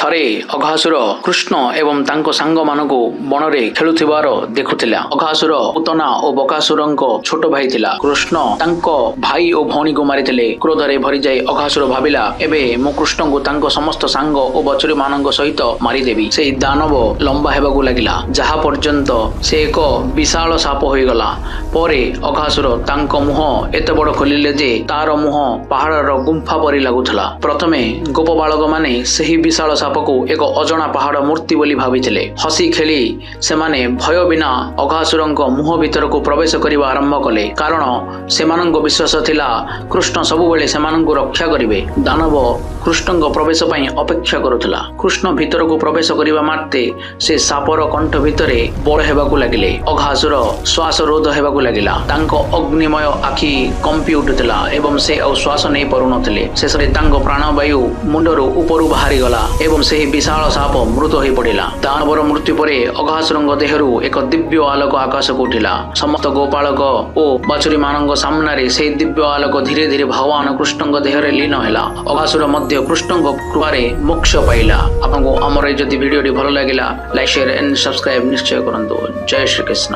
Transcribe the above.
ଥରେ ଅଘାସୁର କୃଷ୍ଣ ଏବଂ ତାଙ୍କ ସାଙ୍ଗମାନଙ୍କୁ ବଣରେ ଖେଳୁଥିବାର ଦେଖୁଥିଲା। ଅଘାସୁର ପୂତନା ଓ ବକାସୁରଙ୍କ ଛୋଟ ଭାଇ ଥିଲା। କୃଷ୍ଣ ତାଙ୍କ ଭାଇ ଓ ଭଉଣୀକୁ ମାରିଥିଲେ। କ୍ରୋଧରେ ଭରିଯାଇ ଅଘାସୁର ଭାବିଲା, ଏବେ ମୁଁ କୃଷ୍ଣଙ୍କୁ ତାଙ୍କ ସମସ୍ତ ସାଙ୍ଗ ଓ ବଛୁରୀ ମାନଙ୍କ ସହିତ ମାରିଦେବି। ସେହି ଦାନବ ଲମ୍ବା ହେବାକୁ ଲାଗିଲା, ଯାହା ପର୍ଯ୍ୟନ୍ତ ସେ ଏକ ବିଶାଳ ସାପ ହୋଇଗଲା। ପରେ ଅଘାସୁର ତାଙ୍କ ମୁହଁ ଏତେ ବଡ଼ ଖୋଲିଲେ ଯେ ତାର ମୁହଁ ପାହାଡ଼ର ଗୁମ୍ଫା ପରି ଲାଗୁଥିଲା। ପ୍ରଥମେ ଗୋପବାଳକମାନେ ସେହି ବିଶାଳ ସାପକୁ ଏକ ଅଜଣା ପାହାଡ଼ ମୂର୍ତ୍ତି ବୋଲି ଭାବିଥିଲେ। ହସି ଖେଳି ସେମାନେ ଭୟ ବିନା ଅଘାସୁରଙ୍କ ମୁହଁ ଭିତରକୁ ପ୍ରବେଶ କରିବା ଆରମ୍ଭ କଲେ, କାରଣ ସେମାନଙ୍କ ବିଶ୍ୱାସ ଥିଲା କୃଷ୍ଣ ସବୁବେଳେ ସେମାନଙ୍କୁ ରକ୍ଷା କରିବେ। ଦାନବ କୃଷ୍ଣଙ୍କ ପ୍ରବେଶ ପାଇଁ ଅପେକ୍ଷା କରୁଥିଲା। କୃଷ୍ଣ ଭିତରକୁ ପ୍ରବେଶ କରିବା ମାତ୍ରେ ସେ ସାପର କଣ୍ଠ ଭିତରେ ବଡ଼ ହେବାକୁ ଲାଗିଲେ। ଅଘାସୁର ଶ୍ୱାସ ରୋଧ ହେବାକୁ ଲାଗିଲା। ତାଙ୍କ ଅଗ୍ନିମୟ ଆଖି କମ୍ପି ଉଠୁଥିଲା ଏବଂ ସେ ଆଉ ଶ୍ୱାସ ନେଇ ପାରୁନଥିଲେ। ଶେଷରେ ତାଙ୍କ ପ୍ରାଣବାୟୁ ମୁଣ୍ଡରୁ ଉପରୁ ବାହାରିଗଲା ଏବଂ ସେହି ବିଶାଳ ସାପ ମୃତ ହୋଇ ପଡ଼ିଲା। ଦାନବର ମୃତ୍ୟୁ ପରେ ଅଘାସୁରଙ୍କ ଦେହରୁ ଏକ ଦିବ୍ୟ ଆଲୋକ ଆକାଶକୁ ଉଠିଲା। ସମସ୍ତ ଗୋପାଳକ ଓ ବାଛୁରୀ ମାନଙ୍କ ସାମ୍ନାରେ ସେହି ଦିବ୍ୟ ଆଲୋକ ଧୀରେ ଧୀରେ ଭଗବାନ କୃଷ୍ଣଙ୍କ ଦେହରେ ଲୀନ ହେଲା। ଅଘାସୁର ମଧ୍ୟ କୃଷ୍ଣଙ୍କ କୃପାରେ ମୋକ୍ଷ ପାଇଲା। ଆପଣଙ୍କୁ ଆମର ଯଦି ଭିଡ଼ିଓଟି ଭଲ ଲାଗିଲା, ଲାଇକ୍, ସେୟାର ଏଣ୍ଡ ସବସ୍କ୍ରାଇବ ନିଶ୍ଚୟ କରନ୍ତୁ। ଜୟ ଶ୍ରୀକୃଷ୍ଣ।